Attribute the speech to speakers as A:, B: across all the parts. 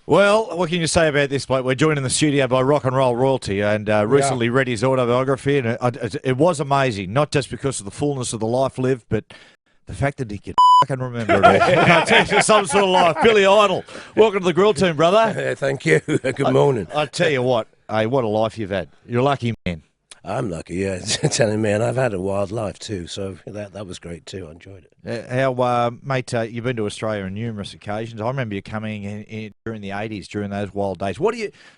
A: Well, what can you say about this, bloke? We're joined in the studio by rock and roll royalty, and recently read his autobiography, and it was amazing. Not just because of the fullness of the life lived, but the fact that he could fucking remember it all. I tell you, some sort of life. Billy Idol, welcome to the grill team, brother.
B: Thank you. Good morning.
A: I tell you what, hey, what a life you've had. You're a lucky man.
B: I'm lucky, yeah. Telling me, and I've had a wild life too, so that was great too. I enjoyed it.
A: Mate, you've been to Australia on numerous occasions. I remember you coming in during the 80s, during those wild days.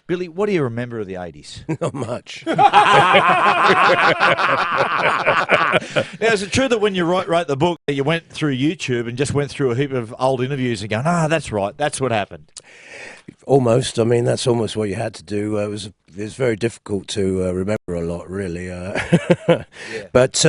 A: Billy, what do you remember of the 80s?
B: Not much.
A: Now, is it true that when you wrote the book, that you went through YouTube and just went through a heap of old interviews and going, that's right, that's what happened?
B: Almost. I mean, that's almost what you had to do. It was very difficult to remember a lot, really. Yeah. But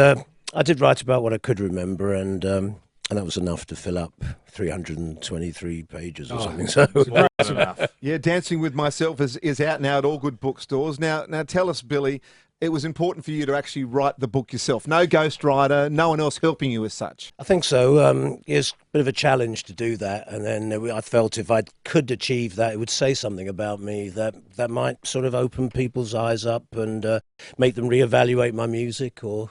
B: I did write about what I could remember, and that was enough to fill up 323 pages or something. So
A: that's enough.
C: Yeah, Dancing with Myself is out now at all good bookstores. Now tell us, Billy, it was important for you to actually write the book yourself. No ghostwriter, no one else helping you as such.
B: I think so. It's a bit of a challenge to do that, and then I felt if I could achieve that, it would say something about me that might sort of open people's eyes up and make them reevaluate my music, or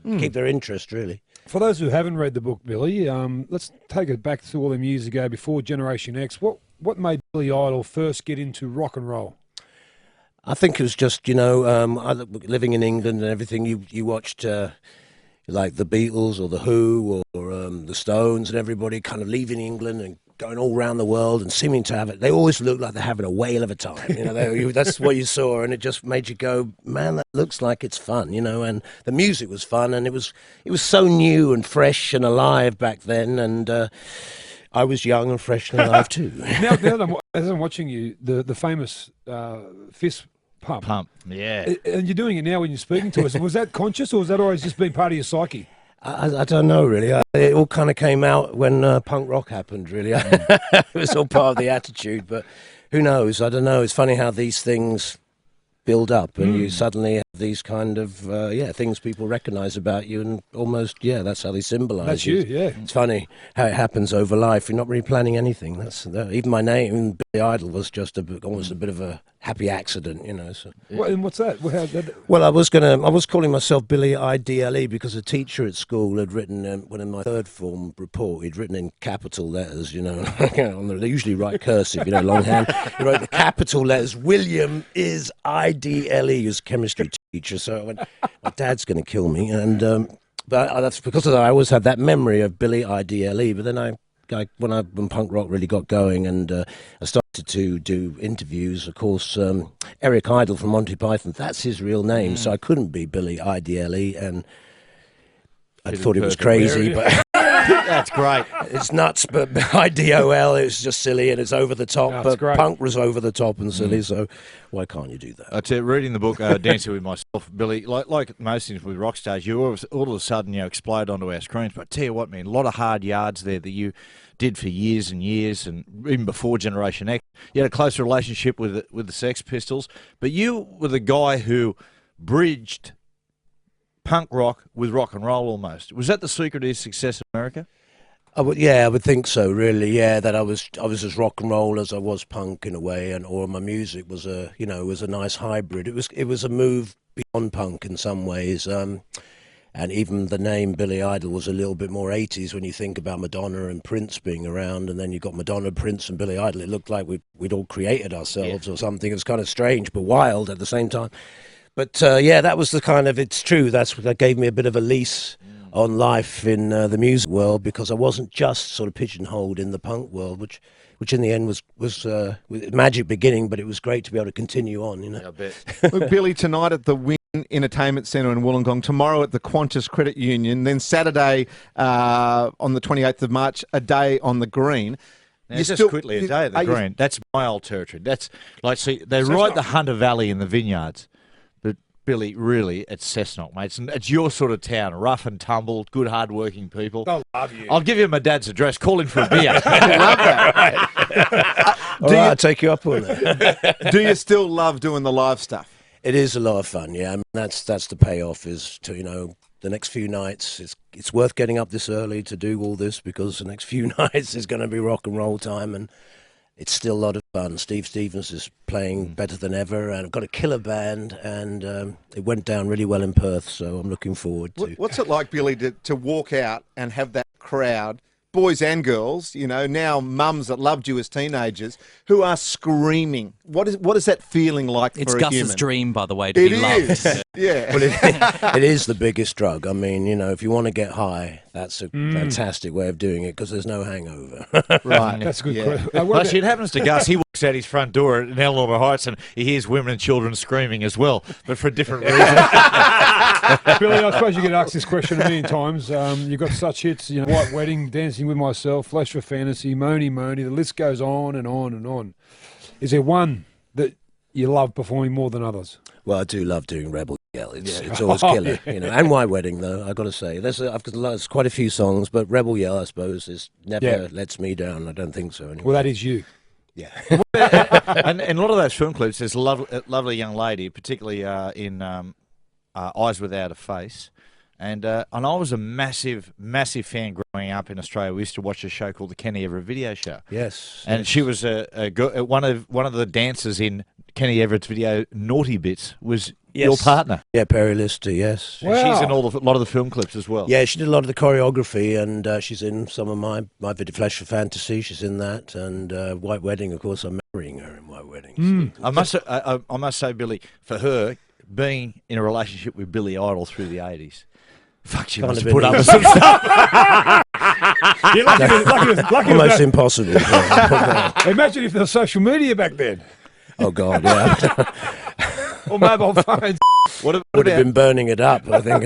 B: keep their interest, really.
D: For those who haven't read the book, Billy, let's take it back to all them years ago before Generation X. What made Billy Idol first get into rock and roll?
B: I think it was just, living in England and everything, you watched like the Beatles or the Who or the Stones and everybody kind of leaving England and going all around the world and seeming to have it. They always look like they're having a whale of a time. That's what you saw, and it just made you go, man, that looks like it's fun, and the music was fun, and it was so new and fresh and alive back then, and I was young and fresh and alive too.
D: Now as I'm watching you, the famous fist pump.
A: Yeah.
D: And you're doing it now when you're speaking to us. Was that conscious, or was that always just been part of your psyche?
B: I don't know, really. It all kind of came out when punk rock happened, really. It was all part of the attitude, but who knows? I don't know. It's funny how these things build up, and you suddenly have these kind of things people recognise about you, and almost that's how they symbolise.
D: That's you, yeah.
B: It's funny how it happens over life. You're not really planning anything. Even my name, Billy Idol, was just almost a bit of a happy accident, So.
D: And what's that?
B: Well, I was calling myself Billy Idle because a teacher at school had written one in my third form report. He'd written in capital letters, they usually write cursive, longhand. He wrote the capital letters. William is IDLE, he was a chemistry teacher. So I went, my dad's going to kill me, and but that's because I always had that memory of Billy Idle. But then when punk rock really got going, and I started to do interviews, of course, Eric Idle from Monty Python, that's his real name, so I couldn't be Billy Idle, and I thought it was crazy, but
A: that's great.
B: It's nuts, but IDOL, it's just silly and it's over the top, but
D: great.
B: punk was over the top and silly, so why can't you do that?
A: I tell you, reading the book, Dancing with Myself, Billy, like most things with rock stars, you all of a sudden explode onto our screens. But I tell you what, man, a lot of hard yards there that you did for years and years, and even before Generation X. You had a close relationship with the Sex Pistols, but you were the guy who bridged punk rock with rock and roll almost. Was that the secret of his success in America?
B: I would think so, really. Yeah, that I was as rock and roll as I was punk in a way, or my music was a nice hybrid. It was a move beyond punk in some ways. And even the name Billy Idol was a little bit more 80s when you think about Madonna and Prince being around, and then you got Madonna, Prince, and Billy Idol. It looked like we'd all created ourselves or something. It was kind of strange but wild at the same time. But that was the kind of, it's true, that gave me a bit of a lease on life in the music world, because I wasn't just sort of pigeonholed in the punk world, which in the end was a magic beginning, but it was great to be able to continue on,
A: Yeah, I bet.
C: Look, Billy, tonight at the Win Entertainment Centre in Wollongong, tomorrow at the Qantas Credit Union, then Saturday on the 28th of March, a day on the Green.
A: Now, just quickly, a day at the Green. That's my old territory. That's like, see, they ride the Hunter Valley in the vineyards. Billy, really, it's Cessnock, mate. It's your sort of town, rough and tumble, good, hard-working people.
D: I love you.
A: I'll give you my dad's address. Call him for a beer.
C: I love that.
B: I'll take you up on that.
C: Do you still love doing the live stuff?
B: It is a lot of fun, yeah. I mean, that's the payoff, is to, the next few nights, it's worth getting up this early to do all this, because the next few nights is going to be rock and roll time, and it's still a lot of fun. Steve Stevens is playing better than ever, and I've got a killer band, and it went down really well in Perth, so I'm looking forward to.
C: What's it like, Billy, to walk out and have that crowd, boys and girls, you know, now mums that loved you as teenagers, who are screaming? What is that feeling like
E: It's
C: for a
E: Gus's
C: human?
E: dream, by the way, to
C: It
E: be loved.
C: is. Yeah.
B: Well, it is the biggest drug. I mean, you know, if you want to get high, that's a fantastic way of doing it because there's no hangover.
C: Right.
D: That's a good
C: Yeah.
D: question.
A: Well, actually, it happens to Gus. He walks out his front door in Eleanor Heights and he hears women and children screaming as well, but for a different reason.
D: Billy, I suppose you get asked this question a million times. You've got such hits, you know, White Wedding, Dancing with Myself, Flash for Fantasy, Mony Mony. The list goes on and on and on. Is there one that you love performing more than others?
B: Well, I do love doing Rebel Yell. It's always killer, you know. And White Wedding, though, I've got to say. I've got quite a few songs, but Rebel Yell, I suppose, never lets me down. I don't think so, anyway.
D: Well, that is you.
B: Yeah.
A: And a lot of those film clips, there's a lovely young lady, particularly in Eyes Without a Face. And I was a massive, massive fan growing up in Australia. We used to watch a show called the Kenny Everett Video Show.
B: Yes.
A: And she was one of the dancers in Kenny Everett's video Naughty Bits was your partner.
B: Yeah, Perry Lister, yes.
A: And she's in a lot of the film clips as well.
B: Yeah, she did a lot of the choreography, and she's in some of my video Flash for Fantasy. She's in that, and White Wedding, of course. I'm marrying her in White Wedding. So.
A: I must say, Billy, for her being in a relationship with Billy Idol through the 80s, fuck, she must have put up with some stuff.
D: You're lucky
B: Almost impossible.
D: Imagine if there was social media back then.
B: Oh, God, yeah.
D: Or mobile phones.
B: Would have been burning it up, I think.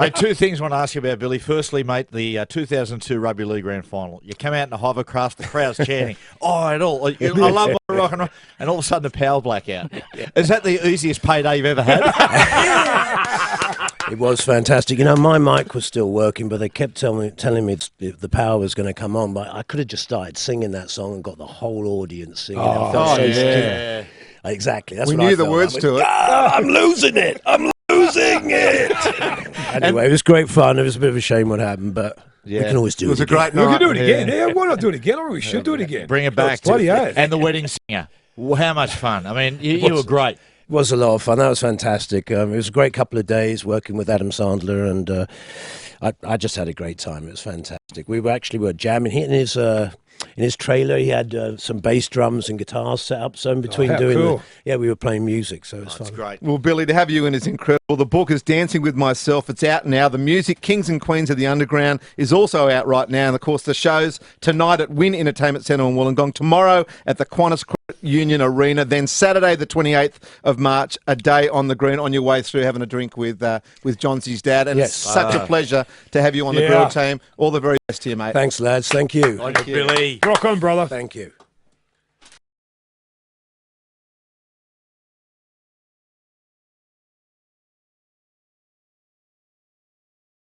A: Mate, two things I want to ask you about, Billy. Firstly, mate, the 2002 Rugby League Grand Final. You come out in a hovercraft, the crowd's chanting, "Oh, it all! I love my rock and roll," and all of a sudden, a power blackout. Is that the easiest payday you've ever had?
B: It was fantastic. You know, my mic was still working, but they kept telling me the power was going to come on. But I could have just started singing that song and got the whole audience singing. I felt so stupid. Exactly. That's
C: We
B: what I
C: knew the
B: felt.
C: words to it.
B: I'm losing it. I'm losing it. Anyway, it was great fun. It was a bit of a shame what happened, but we can always do it.
C: It was a
B: again.
C: great
D: We
C: night.
D: can do it again. Yeah, why not do it again? I think we should do it again.
A: Bring it back.
D: Bloody oath.
A: And the wedding singer. Well, how much fun. I mean, you were great.
B: It was a lot of fun. That was fantastic. It was a great couple of days working with Adam Sandler, and I just had a great time. It was fantastic. We were jamming. In his trailer, he had some bass drums and guitars set up. So in between we were playing music. So it was fun.
A: That's great.
C: Well, Billy, to have you in is incredible. The book is Dancing with Myself. It's out now. The music, Kings and Queens of the Underground, is also out right now. And, of course, the shows tonight at Wynn Entertainment Centre in Wollongong, tomorrow at the Qantas Credit Union Arena, then Saturday the 28th of March, a day on the green on your way through having a drink with Johnsie's dad. And it's such a pleasure to have you on the grill team. All the very best to you, mate.
B: Thanks, lads. Thank you.
A: Thank you, Billy.
D: Rock on, brother.
B: Thank you.